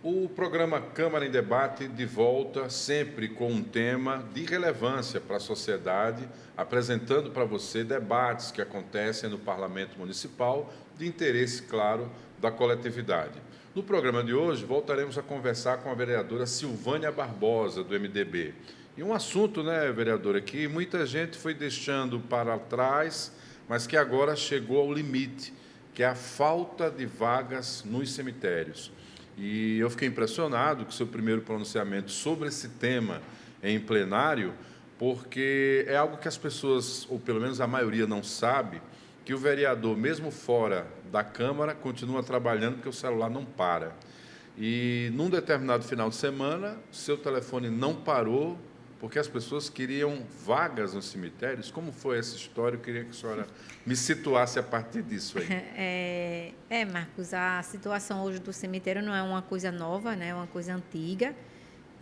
O programa Câmara em Debate de volta sempre com um tema de relevância para a sociedade, apresentando para você debates que acontecem no Parlamento Municipal, de interesse, claro, da coletividade. No programa de hoje, voltaremos a conversar com a vereadora Silvânia Barbosa, do MDB. E um assunto, né, vereadora, que muita gente foi deixando para trás, mas que agora chegou ao limite, que é a falta de vagas nos cemitérios. E eu fiquei impressionado com o seu primeiro pronunciamento sobre esse tema em plenário, porque é algo que as pessoas, ou pelo menos a maioria, não sabe, que o vereador, mesmo fora da Câmara, continua trabalhando porque o celular não para. E, num determinado final de semana, seu telefone não parou, porque as pessoas queriam vagas nos cemitérios. Como foi essa história? Eu queria que a senhora me situasse a partir disso aí. Marcos, a situação hoje do cemitério não é uma coisa nova, né? É uma coisa antiga,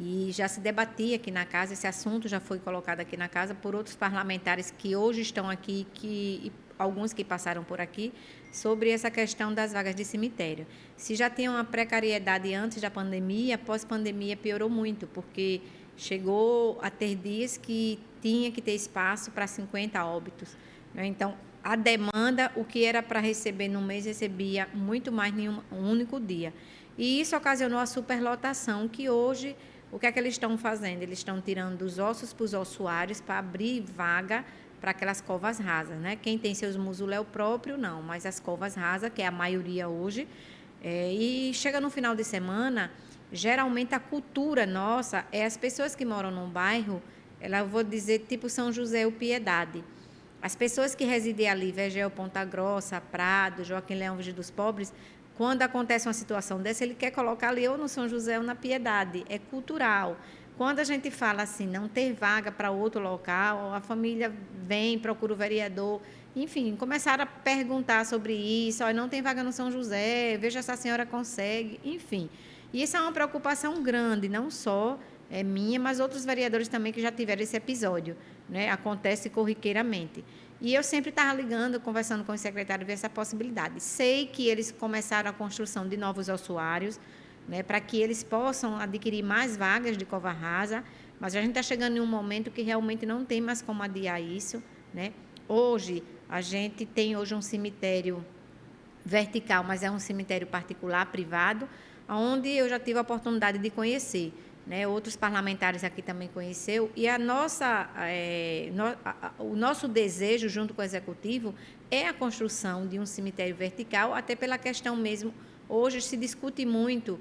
e já se debatia aqui na casa, esse assunto já foi colocado aqui na casa por outros parlamentares que hoje estão aqui, e alguns que passaram por aqui, sobre essa questão das vagas de cemitério. Se já tinha uma precariedade antes da pandemia, pós-pandemia piorou muito, porque chegou a ter dias que tinha que ter espaço para 50 óbitos, né? Então, a demanda, o que era para receber no mês, recebia muito mais em um único dia. E isso ocasionou a superlotação, que hoje, o que é que eles estão fazendo? Eles estão tirando dos ossos para os ossuários para abrir vaga para aquelas covas rasas, né? Quem tem seus mausoléu próprio, não, mas as covas rasas, que é a maioria hoje, e chega no final de semana, geralmente a cultura nossa é as pessoas que moram num bairro, eu vou dizer tipo São José ou Piedade. As pessoas que residem ali, Vergel, Ponta Grossa, Prado, Joaquim Leão, Vigília dos Pobres, quando acontece uma situação dessa, ele quer colocar ali ou no São José ou na Piedade. É cultural. Quando a gente fala assim, não ter vaga para outro local, a família vem, procura o vereador, enfim, começaram a perguntar sobre isso, olha, não tem vaga no São José, veja se a senhora consegue, enfim. E isso é uma preocupação grande, não só minha, mas outros vereadores também que já tiveram esse episódio, né? Acontece corriqueiramente. E eu sempre estava ligando, conversando com o secretário, ver essa possibilidade. Sei que eles começaram a construção de novos ossuários, né, para que eles possam adquirir mais vagas de cova rasa, mas a gente está chegando em um momento que realmente não tem mais como adiar isso, né? Hoje, a gente tem hoje um cemitério vertical, mas é um cemitério particular, privado, onde eu já tive a oportunidade de conhecer, né? Outros parlamentares aqui também conheceu, e o nosso desejo, junto com o Executivo, é a construção de um cemitério vertical, até pela questão mesmo, hoje se discute muito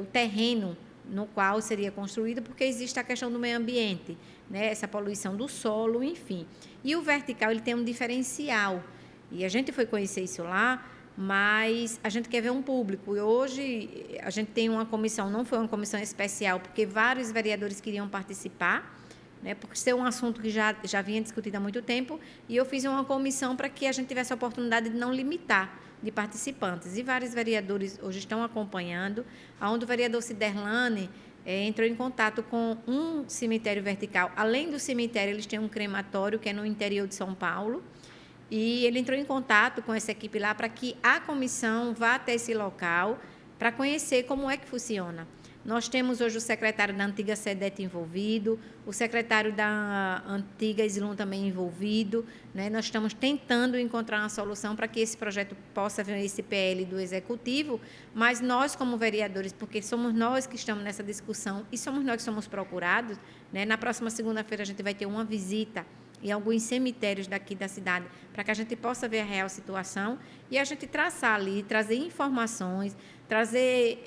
o terreno no qual seria construído, porque existe a questão do meio ambiente, né? Essa poluição do solo, enfim. E o vertical, ele tem um diferencial, e a gente foi conhecer isso lá, mas a gente quer ver um público. E hoje a gente tem uma comissão, não foi uma comissão especial, porque vários vereadores queriam participar, né, por ser um assunto que já vinha discutido há muito tempo, e eu fiz uma comissão para que a gente tivesse a oportunidade de não limitar de participantes. E vários vereadores hoje estão acompanhando, onde o vereador Ciderlane entrou em contato com um cemitério vertical. Além do cemitério, eles têm um crematório, que é no interior de São Paulo, e ele entrou em contato com essa equipe lá para que a comissão vá até esse local para conhecer como é que funciona. Nós temos hoje o secretário da antiga SEDET envolvido, o secretário da antiga SLUM também envolvido, né? Nós estamos tentando encontrar uma solução para que esse projeto possa vir esse PL do Executivo, mas nós, como vereadores, porque somos nós que estamos nessa discussão e somos nós que somos procurados, né? Na próxima segunda-feira a gente vai ter uma visita em alguns cemitérios daqui da cidade, para que a gente possa ver a real situação e a gente traçar ali, trazer informações, trazer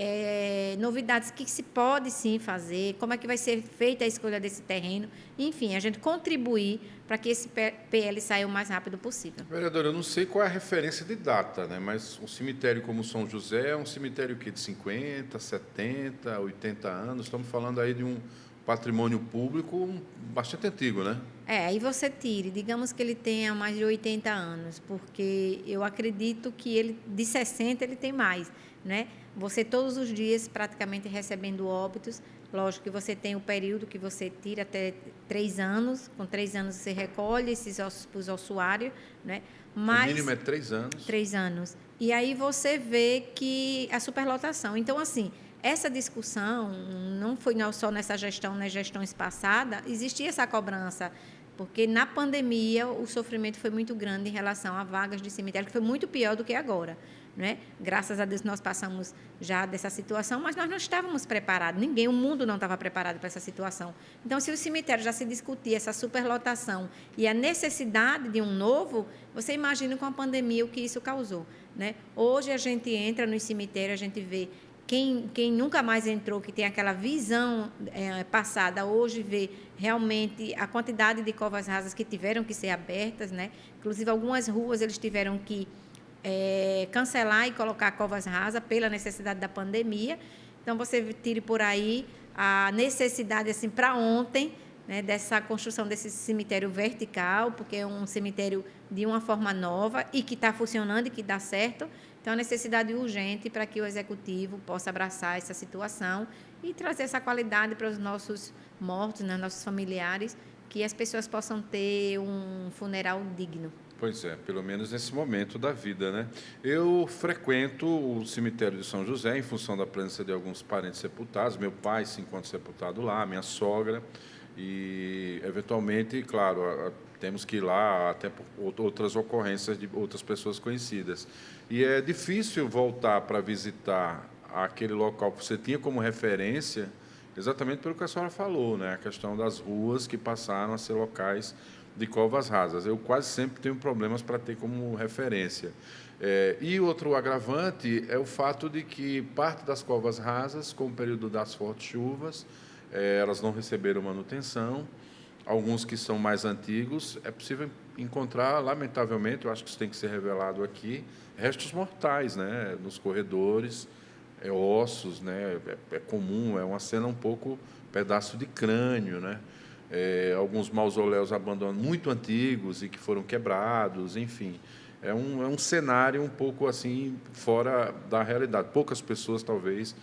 novidades que se pode sim fazer, como é que vai ser feita a escolha desse terreno, enfim, a gente contribuir para que esse PL saia o mais rápido possível. Vereadora, eu não sei qual é a referência de data, né? Mas um cemitério como São José é um cemitério que de 50, 70, 80 anos, estamos falando aí de um patrimônio público bastante antigo, né? Aí você tire, digamos que ele tenha mais de 80 anos, porque eu acredito que ele, de 60, ele tem mais, né? Você todos os dias praticamente recebendo óbitos, lógico que você tem o período que você tira até 3 anos, com 3 anos você recolhe esses ossos para os ossuários, né? Mas, o mínimo é 3 anos. 3 anos. E aí você vê que a superlotação. Então, assim, essa discussão não foi só nessa gestão, nas gestões passadas, existia essa cobrança, porque na pandemia o sofrimento foi muito grande em relação a vagas de cemitério, que foi muito pior do que agora. Né? Graças a Deus nós passamos já dessa situação, mas nós não estávamos preparados, o mundo não estava preparado para essa situação. Então, se o cemitério já se discutia essa superlotação e a necessidade de um novo, você imagina com a pandemia o que isso causou. Né? Hoje a gente entra no cemitério, a gente vê quem nunca mais entrou, que tem aquela visão passada, hoje vê realmente a quantidade de covas rasas que tiveram que ser abertas. Né? Inclusive, algumas ruas eles tiveram que cancelar e colocar covas rasas pela necessidade da pandemia. Então, você tire por aí a necessidade, assim, para ontem, né, dessa construção desse cemitério vertical, porque é um cemitério de uma forma nova e que está funcionando e que dá certo. Então, a necessidade urgente para que o Executivo possa abraçar essa situação e trazer essa qualidade para os nossos mortos, né, nossos familiares, que as pessoas possam ter um funeral digno. Pois é, pelo menos nesse momento da vida, né? Eu frequento o cemitério de São José em função da presença de alguns parentes sepultados. Meu pai se encontra sepultado lá, minha sogra, e, eventualmente, claro, temos que ir lá até por outras ocorrências de outras pessoas conhecidas. E é difícil voltar para visitar aquele local que você tinha como referência, exatamente pelo que a senhora falou, né? A questão das ruas que passaram a ser locais de covas rasas. Eu quase sempre tenho problemas para ter como referência. E outro agravante é o fato de que parte das covas rasas, com o período das fortes chuvas, elas não receberam manutenção. Alguns que são mais antigos, é possível encontrar, lamentavelmente, eu acho que isso tem que ser revelado aqui, restos mortais, né, nos corredores, ossos, né, é comum, é uma cena um pouco pedaço de crânio, né? Alguns mausoléus abandonados muito antigos e que foram quebrados, enfim. É um cenário um pouco assim fora da realidade. Poucas pessoas, talvez,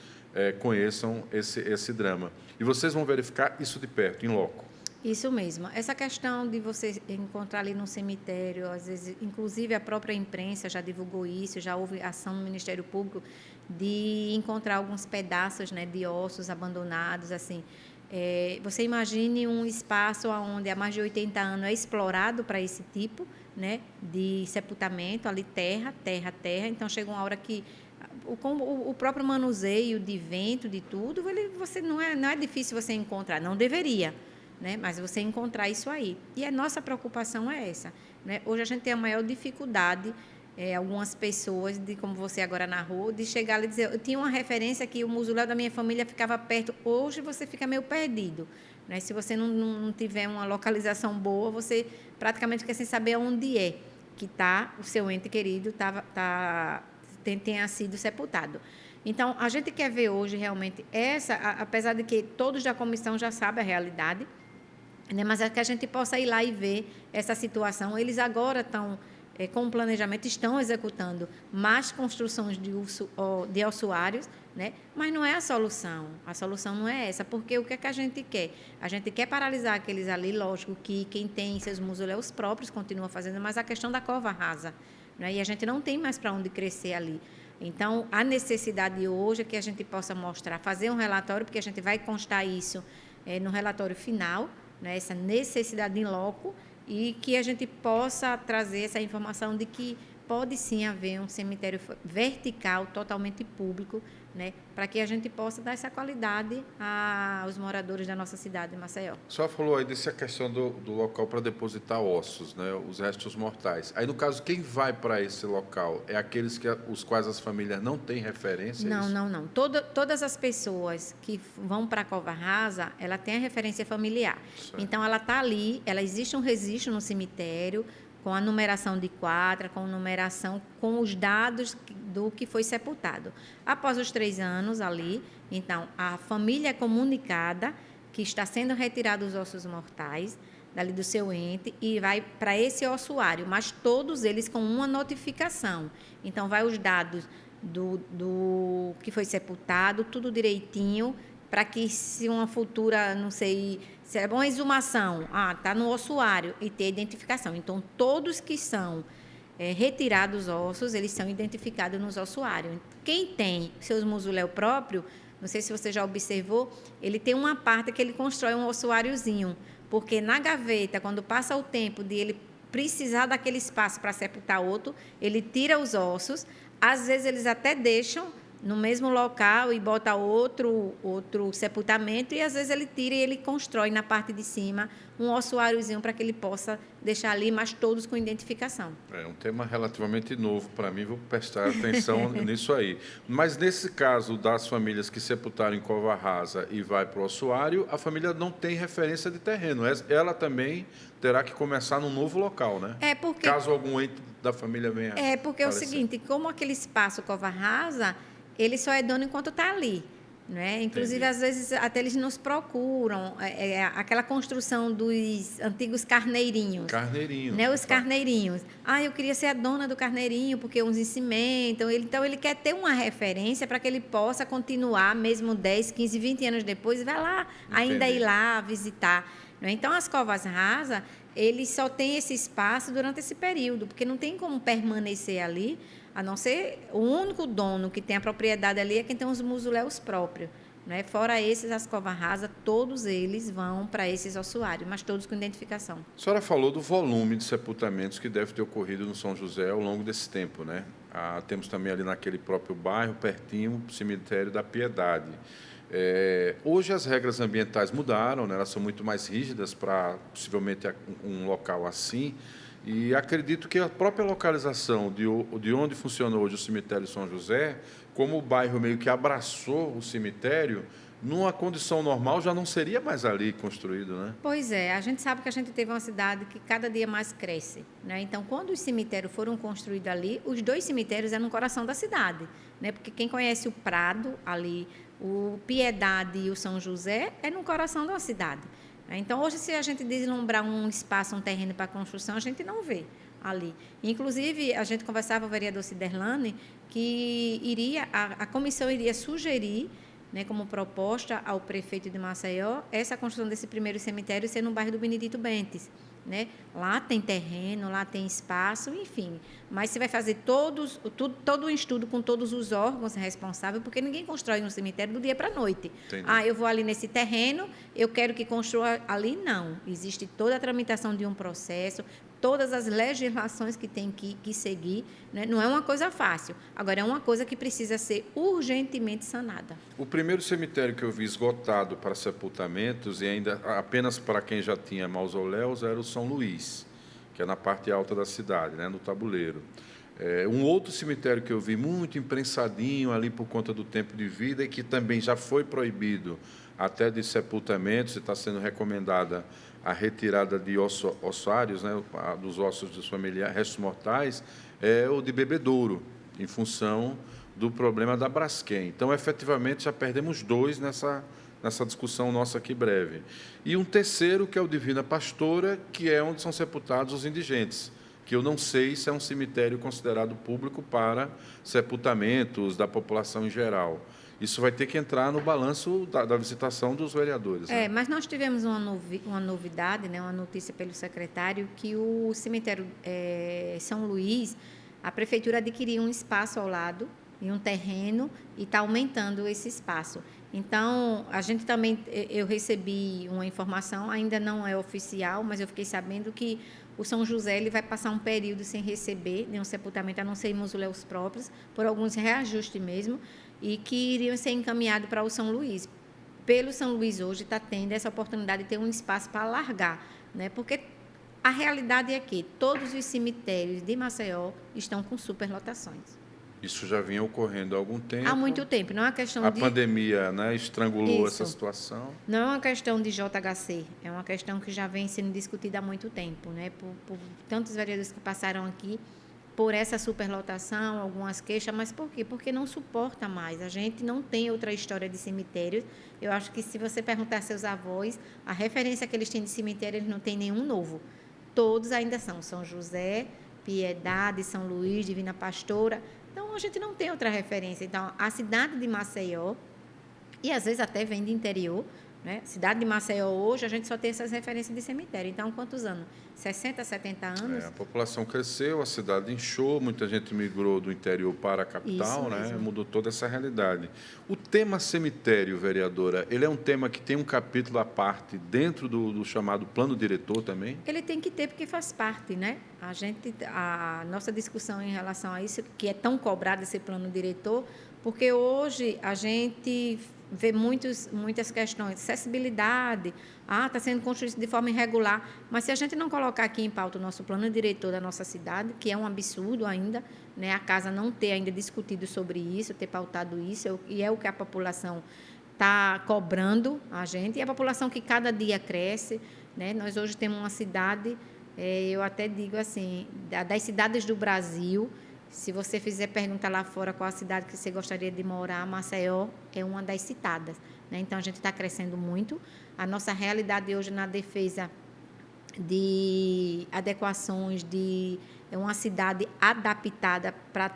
conheçam esse drama. E vocês vão verificar isso de perto, em loco. Isso mesmo. Essa questão de você encontrar ali no cemitério, às vezes, inclusive a própria imprensa já divulgou isso, já houve ação no Ministério Público de encontrar alguns pedaços, né, de ossos abandonados, assim. Você imagine um espaço onde há mais de 80 anos é explorado para esse tipo, né, de sepultamento, ali terra. Então, chega uma hora que o próprio manuseio de vento, de tudo, você não é difícil você encontrar, não deveria, né, mas você encontrar isso aí. E a nossa preocupação é essa. Né? Hoje a gente tem a maior dificuldade, algumas pessoas, como você agora narrou, de chegar ali e dizer, eu tinha uma referência que o mausoléu da minha família ficava perto, hoje você fica meio perdido. Né? Se você não tiver uma localização boa, você praticamente fica sem saber onde é que está o seu ente querido, tenha sido sepultado. Então, a gente quer ver hoje realmente apesar de que todos da comissão já sabem a realidade, né? Mas é que a gente possa ir lá e ver essa situação. Eles agora estão com o planejamento, estão executando mais construções de ossuários, né? Mas não é a solução não é essa, porque o que é que a gente quer? A gente quer paralisar aqueles ali, lógico que quem tem seus mausoléus próprios continua fazendo, mas a questão da cova rasa, né? E a gente não tem mais para onde crescer ali. Então, a necessidade hoje é que a gente possa mostrar, fazer um relatório, porque a gente vai constar isso no relatório final, né? Essa necessidade em loco, e que a gente possa trazer essa informação de que pode sim haver um cemitério vertical, totalmente público, né, para que a gente possa dar essa qualidade aos moradores da nossa cidade de Maceió. A senhora falou aí dessa questão do local para depositar ossos, né, os restos mortais. Aí, no caso, quem vai para esse local? É aqueles os quais as famílias não têm referência? Não. Todas as pessoas que vão para a cova rasa, ela tem a referência familiar. Certo. Então, ela está ali, existe um registro no cemitério, com a numeração de quadra, com os dados do que foi sepultado. Após os 3 anos ali, então, a família é comunicada que está sendo retirados os ossos mortais dali do seu ente e vai para esse ossuário, mas todos eles com uma notificação. Então, vai os dados do que foi sepultado, tudo direitinho, para que se uma futura, não sei, se é uma exumação, está no ossuário e ter identificação. Então, todos que são retirados ossos, eles são identificados nos ossuários. Quem tem seus mausoléus próprios, não sei se você já observou, ele tem uma parte que ele constrói um ossuáriozinho, porque na gaveta, quando passa o tempo de ele precisar daquele espaço para sepultar outro, ele tira os ossos, às vezes eles até deixam no mesmo local e bota outro sepultamento, e às vezes ele tira e ele constrói na parte de cima um ossuáriozinho para que ele possa deixar ali, mas todos com identificação. É um tema relativamente novo para mim, vou prestar atenção nisso aí. Mas nesse caso das famílias que sepultaram em cova rasa e vai para o ossuário, a família não tem referência de terreno, ela também terá que começar num novo local, né? Caso algum ente da família venha porque é o seguinte, como aquele espaço cova rasa, ele só é dono enquanto está ali, né? Inclusive, Entendi. às vezes, até eles nos procuram. Aquela construção dos antigos carneirinhos. Carneirinho. Né? Os carneirinhos. Eu queria ser a dona do carneirinho, porque uns em cimentam. Então, ele quer ter uma referência para que ele possa continuar, mesmo 10, 15, 20 anos depois, vai lá, ainda ir lá visitar. Né? Então, as covas rasas, eles só têm esse espaço durante esse período, porque não tem como permanecer ali, a não ser o único dono que tem a propriedade ali é quem tem os mausoléus próprios. Né? Fora esses, as covas rasas, todos eles vão para esses ossuários, mas todos com identificação. A senhora falou do volume de sepultamentos que deve ter ocorrido no São José ao longo desse tempo, né? Temos também ali naquele próprio bairro, pertinho, o cemitério da Piedade. Hoje as regras ambientais mudaram, né? Elas são muito mais rígidas para, possivelmente, um local assim. E acredito que a própria localização de onde funciona hoje o cemitério São José, como o bairro meio que abraçou o cemitério, numa condição normal já não seria mais ali construído, né? Pois é, a gente sabe que a gente teve uma cidade que cada dia mais cresce, né? Então, quando os cemitérios foram construídos ali, os 2 cemitérios eram no coração da cidade, né? Porque quem conhece o Prado ali, o Piedade e o São José, é no coração da cidade. Então, hoje, se a gente deslumbrar um espaço, um terreno para construção, a gente não vê ali. Inclusive, a gente conversava com o vereador Ciderlane que a comissão iria sugerir, né, como proposta ao prefeito de Maceió, essa construção desse primeiro cemitério ser no bairro do Benedito Bentes. Né? Lá tem terreno, lá tem espaço, enfim. Mas você vai fazer todo um estudo com todos os órgãos responsáveis, porque ninguém constrói um cemitério do dia para a noite. Entendi. Eu vou ali nesse terreno, eu quero que construa ali. Não. Existe toda a tramitação de um processo, todas as legislações que tem que seguir. Né? Não é uma coisa fácil. Agora, é uma coisa que precisa ser urgentemente sanada. O primeiro cemitério que eu vi esgotado para sepultamentos, e ainda apenas para quem já tinha mausoléus, era o São Luís, que é na parte alta da cidade, né, no Tabuleiro. Um outro cemitério que eu vi muito imprensadinho ali por conta do tempo de vida e que também já foi proibido até de sepultamentos, e está sendo recomendada a retirada de ossários, né, dos ossos dos familiares, restos mortais, é o de Bebedouro, em função do problema da Braskem. Então, efetivamente, já perdemos 2 nessa discussão nossa aqui breve. E um terceiro, que é o Divina Pastora, que é onde são sepultados os indigentes, que eu não sei se é um cemitério considerado público para sepultamentos da população em geral. Isso vai ter que entrar no balanço da visitação dos vereadores. Né? Mas nós tivemos uma novidade, né, uma notícia pelo secretário, que o cemitério São Luís, a prefeitura adquiriu um espaço ao lado, em um terreno, e está aumentando esse espaço. Então, a gente também, eu recebi uma informação, ainda não é oficial, mas eu fiquei sabendo que o São José ele vai passar um período sem receber nenhum sepultamento, a não ser em mausoléus próprios, por alguns reajustes mesmo, e que iriam ser encaminhados para o São Luís. Pelo São Luís hoje está tendo essa oportunidade de ter um espaço para alargar, né? Porque a realidade é que todos os cemitérios de Maceió estão com superlotações. Isso já vinha ocorrendo há algum tempo. Há muito tempo, não é uma questão A pandemia, né, estrangulou Isso. essa situação. Não é uma questão de JHC, é uma questão que já vem sendo discutida há muito tempo, né? Por tantos vereadores que passaram aqui por essa superlotação, algumas queixas, mas por quê? Porque não suporta mais. A gente não tem outra história de cemitério. Eu acho que se você perguntar aos seus avós, a referência que eles têm de cemitério, eles não têm nenhum novo. Todos ainda são São José, Piedade, São Luís, Divina Pastora. Então, a gente não tem outra referência. Então, a cidade de Maceió, e às vezes até vem de interior, né? Cidade de Maceió hoje, a gente só tem essas referências de cemitério. Então, quantos anos? 60, 70 anos. A população cresceu, a cidade inchou, muita gente migrou do interior para a capital, né? Mudou toda essa realidade. O tema cemitério, vereadora, ele é um tema que tem um capítulo à parte dentro do chamado plano diretor também? Ele tem que ter, porque faz parte, né? A nossa discussão em relação a isso, que é tão cobrado esse plano diretor, porque hoje a gente vê muitas questões, acessibilidade, está sendo construído de forma irregular, mas se a gente não colocar aqui em pauta o nosso plano diretor da nossa cidade, que é um absurdo ainda, né, a casa não ter ainda discutido sobre isso, ter pautado isso, e é o que a população está cobrando a gente, e a população que cada dia cresce, né, nós hoje temos uma cidade, eu até digo assim, das cidades do Brasil, se você fizer pergunta lá fora qual a cidade que você gostaria de morar, Maceió é uma das citadas, né? Então, a gente está crescendo muito. A nossa realidade hoje na defesa de adequações, é uma cidade adaptada para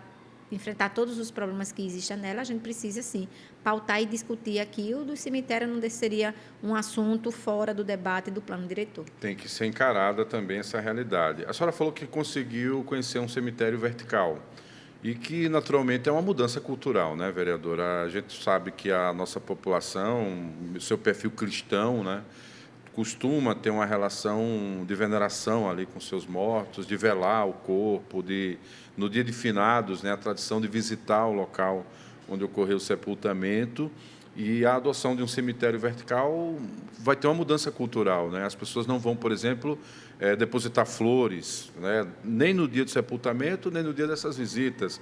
enfrentar todos os problemas que existem nela, a gente precisa, sim, pautar e discutir aqui. O do cemitério não seria um assunto fora do debate do plano diretor. Tem que ser encarada também essa realidade. A senhora falou que conseguiu conhecer um cemitério vertical e que, naturalmente, é uma mudança cultural, né, vereadora? A gente sabe que a nossa população, o seu perfil cristão, né, costuma ter uma relação de veneração ali com seus mortos, de velar o corpo, no dia de finados, né, a tradição de visitar o local onde ocorreu o sepultamento, e a adoção de um cemitério vertical vai ter uma mudança cultural, né? As pessoas não vão, por exemplo, depositar flores, né, nem no dia do sepultamento, nem no dia dessas visitas.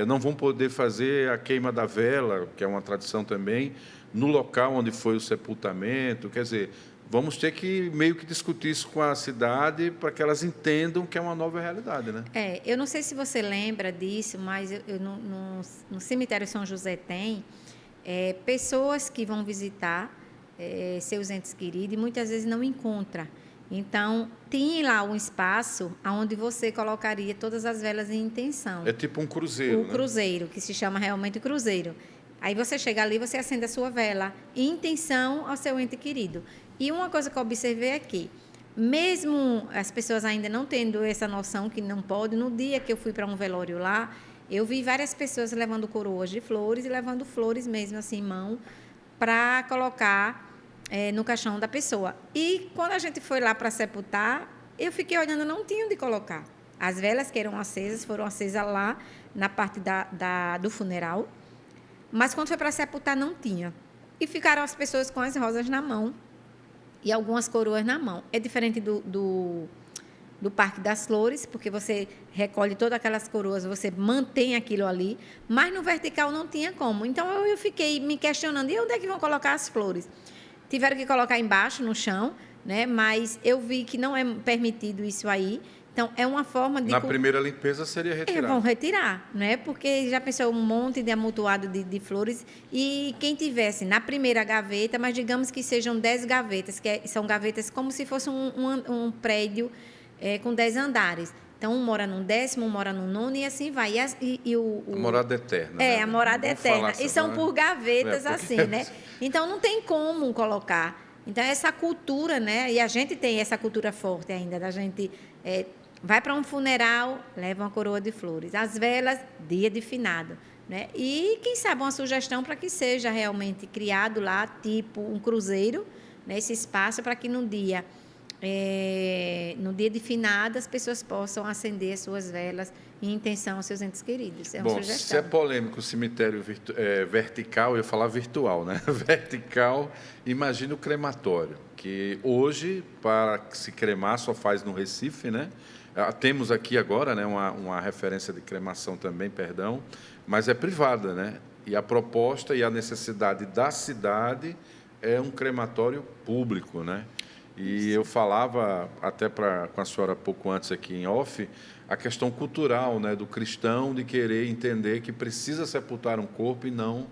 Não vão poder fazer a queima da vela, que é uma tradição também, no local onde foi o sepultamento. Quer dizer, vamos ter que meio que discutir isso com a cidade para que elas entendam que é uma nova realidade, né? Eu não sei se você lembra disso, mas no cemitério São José tem pessoas que vão visitar seus entes queridos e muitas vezes não encontram. Então, tem lá um espaço onde você colocaria todas as velas em intenção. É tipo um cruzeiro, né? Cruzeiro, que se chama realmente cruzeiro. Aí você chega ali, você acende a sua vela em intenção ao seu ente querido. E uma coisa que eu observei é que, mesmo as pessoas ainda não tendo essa noção que não pode, no dia que eu fui para um velório lá, eu vi várias pessoas levando coroas de flores e levando flores mesmo assim em mão para colocar no caixão da pessoa. E quando a gente foi lá para sepultar, eu fiquei olhando, não tinha onde colocar. As velas que eram acesas foram acesas lá na parte do funeral, mas quando foi para sepultar não tinha. E ficaram as pessoas com as rosas na mão e algumas coroas na mão. É diferente do Parque das Flores, porque você recolhe todas aquelas coroas, você mantém aquilo ali, mas no vertical não tinha como. Então, eu fiquei me questionando, e onde é que vão colocar as flores? Tiveram que colocar embaixo, no chão, né? Mas eu vi que não é permitido isso aí. Então, é uma forma de... Na primeira limpeza seria retirar. Vão retirar, né? Porque já pensou um monte de amontoado de flores, e quem tivesse na primeira gaveta, mas digamos que sejam 10 gavetas, que são gavetas como se fosse um prédio com 10 andares. Então, um mora no 10º, um mora no 9º, e assim vai. A morada eterna. Né? A morada eterna. E são por gavetas, assim, né? Então, não tem como colocar. Então, essa cultura, né? E a gente tem essa cultura forte ainda, da gente... vai para um funeral, leva uma coroa de flores. As velas, dia de finado, né? E, quem sabe, uma sugestão para que seja realmente criado lá, tipo um cruzeiro, né? Esse espaço para que no dia de finado as pessoas possam acender as suas velas em intenção aos seus entes queridos. É uma sugestão. Se é polêmico o cemitério vertical, eu ia falar virtual, né? Vertical, imagina o crematório, que hoje, para se cremar, só faz no Recife, né? Temos aqui agora, né, uma referência de cremação também, perdão, mas é privada, né? E a proposta e a necessidade da cidade é um crematório público, né? E eu falava até com a senhora pouco antes aqui em off, a questão cultural, né, do cristão de querer entender que precisa sepultar um corpo e não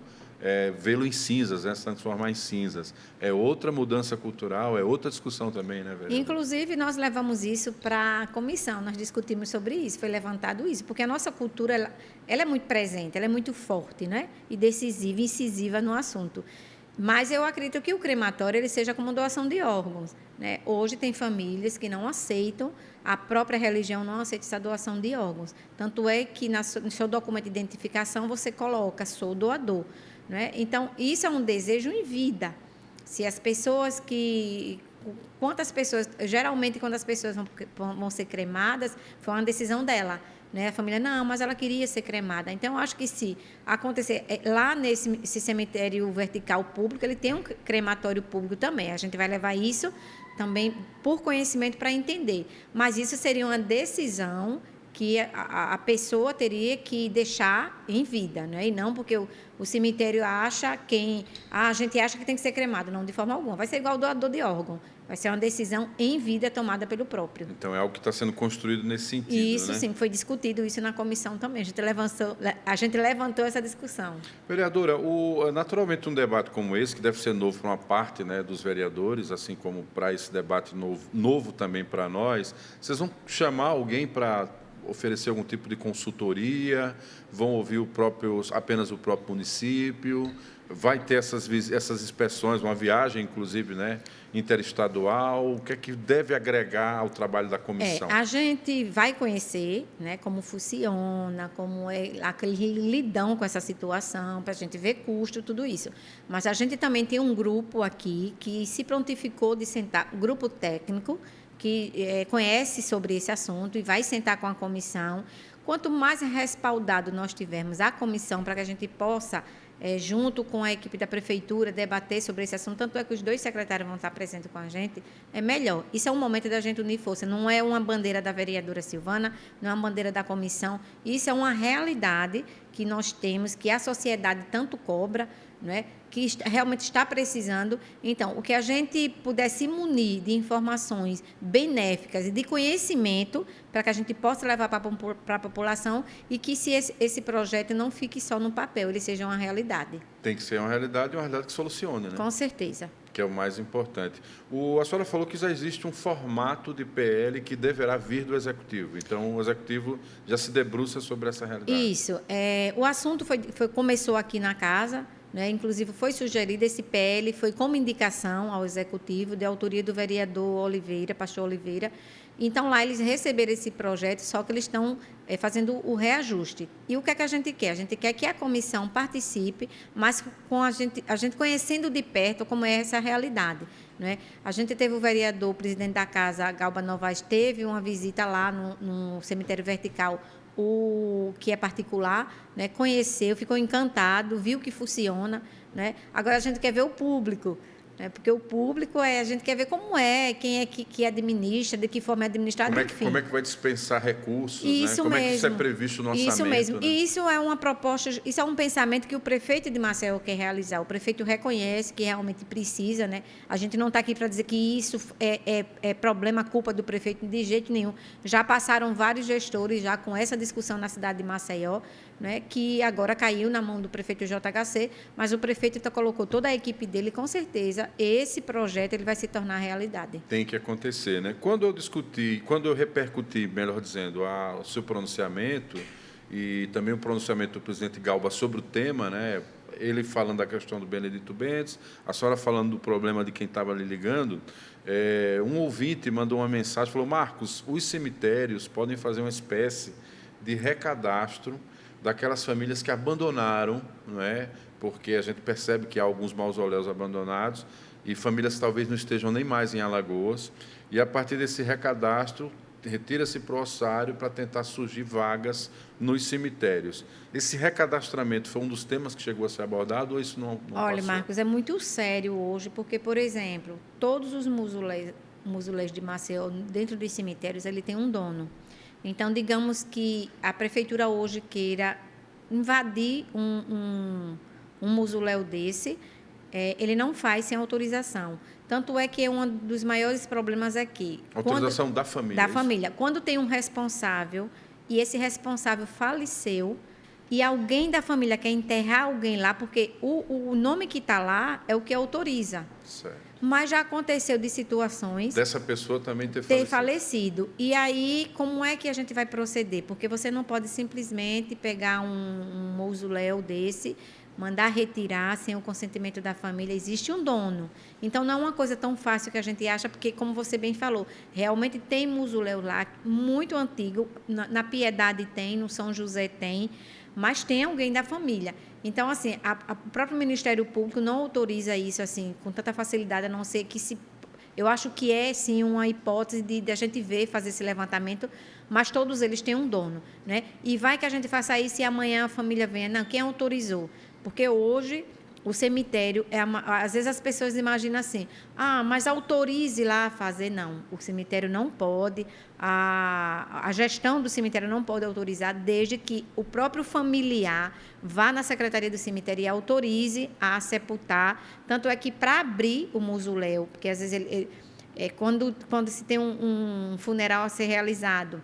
vê-lo em cinzas, né, se transformar em cinzas. É outra mudança cultural, é outra discussão também, né, vereadora? Inclusive, nós levamos isso para a comissão, nós discutimos sobre isso, foi levantado isso, porque a nossa cultura ela é muito presente, ela é muito forte, né, e decisiva, incisiva no assunto. Mas eu acredito que o crematório ele seja como doação de órgãos, né? Hoje tem famílias que não aceitam a própria religião não aceita essa doação de órgãos. Tanto é que no seu documento de identificação você coloca, sou doador. Né? Então, isso é um desejo em vida. Se as pessoas quantas pessoas, geralmente quando as pessoas vão ser cremadas, foi uma decisão dela. Né? A família, não, mas ela queria ser cremada. Então, eu acho que se acontecer, lá nesse cemitério vertical público, ele tem um crematório público também. A gente vai levar isso também por conhecimento para entender. Mas isso seria uma decisão que a pessoa teria que deixar em vida, né? E não porque o cemitério acha a gente acha que tem que ser cremado, não, de forma alguma. Vai ser igual o doador de órgão. Vai ser uma decisão em vida tomada pelo próprio. Então, é algo que está sendo construído nesse sentido, isso, né? Sim, foi discutido isso na comissão também. A gente levantou essa discussão. Vereadora, naturalmente um debate como esse, que deve ser novo para uma parte, né, dos vereadores, assim como para esse debate novo também para nós, vocês vão chamar alguém para oferecer algum tipo de consultoria, vão ouvir apenas o próprio município, vai ter essas inspeções, uma viagem, inclusive, né, interestadual, o que é que deve agregar ao trabalho da comissão? A gente vai conhecer, né, como funciona, como é aquele lidão com essa situação, para a gente ver custo, tudo isso. Mas a gente também tem um grupo aqui que se prontificou de sentar, grupo técnico, que conhece sobre esse assunto e vai sentar com a comissão. Quanto mais respaldado nós tivermos a comissão para que a gente possa, junto com a equipe da prefeitura, debater sobre esse assunto, tanto é que os 2 secretários vão estar presentes com a gente, é melhor. Isso é um momento da gente unir força, não é uma bandeira da vereadora Silvana, não é uma bandeira da comissão, isso é uma realidade que nós temos, que a sociedade tanto cobra, né, que realmente está precisando. Então, o que a gente puder se munir de informações benéficas e de conhecimento para que a gente possa levar para a população e que esse projeto não fique só no papel, ele seja uma realidade. Tem que ser uma realidade que solucione, né? Com certeza. Que é o mais importante. A senhora falou que já existe um formato de PL que deverá vir do Executivo. Então, o Executivo já se debruça sobre essa realidade. Isso. O assunto começou aqui na casa, né? Inclusive, foi sugerido esse PL, foi como indicação ao Executivo, de autoria do vereador Oliveira, pastor Oliveira. Então, lá eles receberam esse projeto, só que eles estão fazendo o reajuste. E o que é que a gente quer? A gente quer que a comissão participe, mas com a gente conhecendo de perto como é essa realidade. Né? A gente teve o vereador, o presidente da casa, Galba Novaes, teve uma visita lá no cemitério vertical, que é particular, né? Conheceu, ficou encantado, viu que funciona. Né? Agora, a gente quer ver o público. Porque o público, a gente quer ver como quem é que administra, de que forma é administrado, enfim. Como é que vai dispensar recursos, isso, né? Como mesmo. É que isso é previsto no orçamento? Isso mesmo. Né? E isso é uma proposta, isso é um pensamento que o prefeito de Maceió quer realizar. O prefeito reconhece que realmente precisa, né? A gente não está aqui para dizer que isso é problema, culpa do prefeito, de jeito nenhum. Já passaram vários gestores já com essa discussão na cidade de Maceió, né, que agora caiu na mão do prefeito JHC, mas o prefeito colocou toda a equipe dele, com certeza, esse projeto ele vai se tornar realidade. Tem que acontecer, né? Quando eu repercuti, melhor dizendo, o seu pronunciamento e também o pronunciamento do presidente Galba sobre o tema, né, ele falando da questão do Benedito Bentes, a senhora falando do problema de quem estava ali ligando, um ouvinte mandou uma mensagem, falou: Marcos, os cemitérios podem fazer uma espécie de recadastro daquelas famílias que abandonaram, não é? Porque a gente percebe que há alguns mausoléus abandonados e famílias que talvez não estejam nem mais em Alagoas, e a partir desse recadastro retira-se para o ossário para tentar surgir vagas nos cemitérios. Esse recadastramento foi um dos temas que chegou a ser abordado ou isso não Olha, passou? Marcos, é muito sério hoje, porque, por exemplo, todos os mausoléus de Maceió, dentro dos cemitérios, ele tem um dono. Então, digamos que a prefeitura hoje queira invadir um mausoléu desse, ele não faz sem autorização. Tanto é que um dos maiores problemas é que... Autorização da família. Da família. Quando tem um responsável e esse responsável faleceu, e alguém da família quer enterrar alguém lá, porque o nome que está lá é o que autoriza. Certo. Mas já aconteceu de situações... Dessa pessoa também ter falecido. E aí, como é que a gente vai proceder? Porque você não pode simplesmente pegar um mausoléu desse, mandar retirar sem o consentimento da família. Existe um dono. Então, não é uma coisa tão fácil que a gente acha, porque, como você bem falou, realmente tem mausoléu lá, muito antigo. Na Piedade tem, no São José tem, mas tem alguém da família. Então, assim, o próprio Ministério Público não autoriza isso assim com tanta facilidade, a não ser que se... Eu acho que é, sim, uma hipótese de a gente ver, fazer esse levantamento, mas todos eles têm um dono, né? E vai que a gente faça isso e amanhã a família venha. Não, quem autorizou? Porque hoje... O cemitério, às vezes as pessoas imaginam assim, mas autorize lá a fazer. Não, o cemitério não pode, a gestão do cemitério não pode autorizar, desde que o próprio familiar vá na secretaria do cemitério e autorize a sepultar. Tanto é que para abrir o mausoléu, porque às vezes quando se tem um funeral a ser realizado,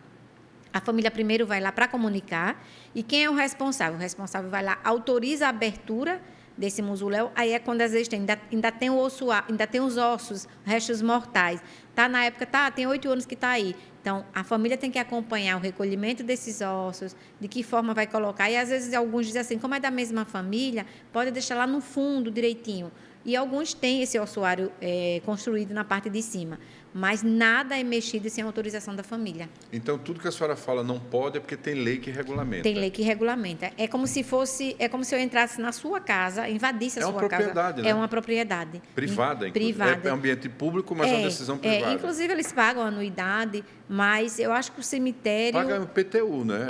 a família primeiro vai lá para comunicar, e quem é o responsável? O responsável vai lá, autoriza a abertura desse mausoléu, aí é quando às vezes ainda tem o osso, ainda tem os ossos, restos mortais. Na época, tem 8 anos que está aí. Então, a família tem que acompanhar o recolhimento desses ossos, de que forma vai colocar. E às vezes alguns dizem assim, como é da mesma família, pode deixar lá no fundo direitinho. E alguns têm esse ossuário construído na parte de cima. Mas nada é mexido sem autorização da família. Então, tudo que a senhora fala não pode é porque tem lei que regulamenta. Tem lei que regulamenta. É como se eu entrasse na sua casa, invadisse a sua casa. É uma propriedade, né? É uma propriedade. Privada, privada. É ambiente público, mas é uma decisão privada. Inclusive, eles pagam anuidade, mas eu acho que o cemitério... Paga o PTU, né?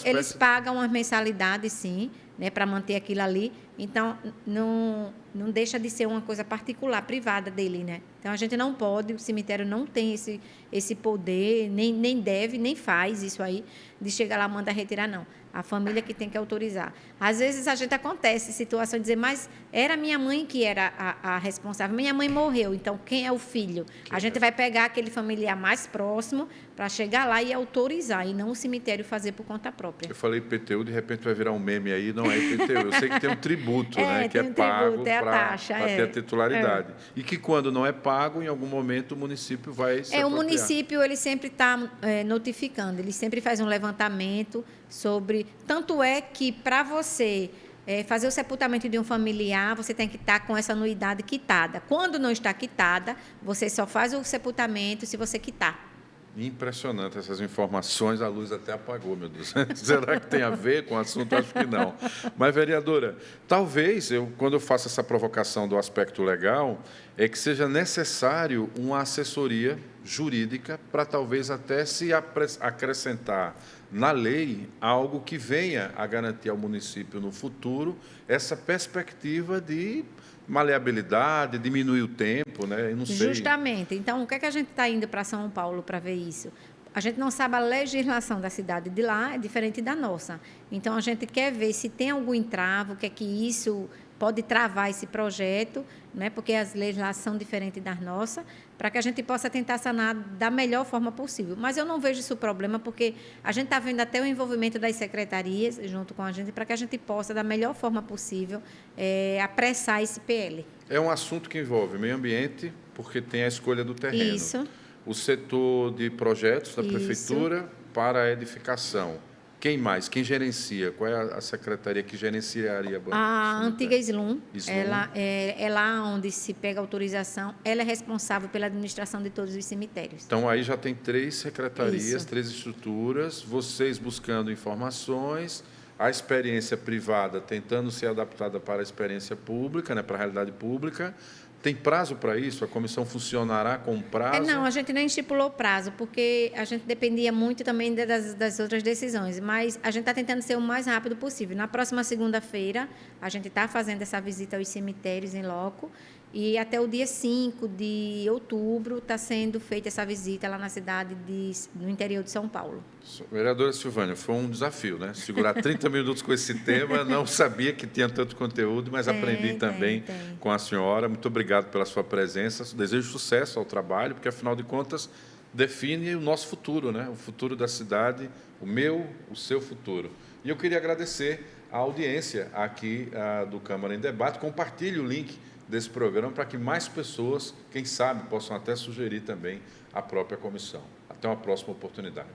Eles pagam uma mensalidade, sim, né, para manter aquilo ali. Então, não deixa de ser uma coisa particular, privada dele, né? Então, a gente não pode, o cemitério não tem esse poder, nem deve, nem faz isso aí, de chegar lá e mandar retirar, não. A família que tem que autorizar. Às vezes, acontece situação de dizer, mas era minha mãe que era a responsável, minha mãe morreu, então quem é o filho? A gente vai pegar aquele familiar mais próximo para chegar lá e autorizar, e não o cemitério fazer por conta própria. Eu falei IPTU, de repente vai virar um meme aí, não é IPTU. Eu sei que tem um tributo, né, que é pago para ter a titularidade. E que quando não é pago, em algum momento o município vai se apropriar. O município ele sempre está notificando, ele sempre faz um levantamento sobre... Tanto é que para você fazer o sepultamento de um familiar, você tem que estar com essa anuidade quitada. Quando não está quitada, você só faz o sepultamento se você quitar. Impressionante essas informações, a luz até apagou, meu Deus. Será que tem a ver com o assunto? Acho que não. Mas, vereadora, talvez, quando eu faço essa provocação do aspecto legal, é que seja necessário uma assessoria jurídica para talvez até se acrescentar na lei algo que venha a garantir ao município no futuro essa perspectiva de maleabilidade, diminuir o tempo, né? Eu não sei. Justamente. Então, o que é que a gente está indo para São Paulo para ver isso? A gente não sabe a legislação da cidade de lá, é diferente da nossa. Então, a gente quer ver se tem algum entrave, o que é que isso pode travar esse projeto, né? Porque as legislações são diferentes das nossas, para que a gente possa tentar sanar da melhor forma possível. Mas eu não vejo isso problema, porque a gente está vendo até o envolvimento das secretarias junto com a gente, para que a gente possa, da melhor forma possível, apressar esse PL. É um assunto que envolve meio ambiente, porque tem a escolha do terreno. Isso. O setor de projetos da prefeitura para a edificação. Quem mais? Quem gerencia? Qual é a secretaria que gerenciaria? A antiga Slum. Ela é lá onde se pega a autorização. Ela é responsável pela administração de todos os cemitérios. Então, aí já tem 3 secretarias, 3 estruturas, vocês buscando informações, a experiência privada tentando ser adaptada para a experiência pública, né, para a realidade pública. Tem prazo para isso? A comissão funcionará com prazo? Não, a gente nem estipulou prazo, porque a gente dependia muito também das outras decisões, mas a gente está tentando ser o mais rápido possível. Na próxima segunda-feira, a gente está fazendo essa visita aos cemitérios em loco, e até o dia 5 de outubro está sendo feita essa visita lá na cidade no interior de São Paulo. Vereadora Silvânia, foi um desafio, né? Segurar 30 minutos com esse tema, não sabia que tinha tanto conteúdo, mas aprendi também com a senhora. Muito obrigado pela sua presença, desejo sucesso ao trabalho, porque, afinal de contas, define o nosso futuro, né? O futuro da cidade, o meu, o seu futuro. E eu queria agradecer a audiência aqui do Câmara em Debate. Compartilhe o link desse programa para que mais pessoas, quem sabe, possam até sugerir também a própria comissão. Até uma próxima oportunidade.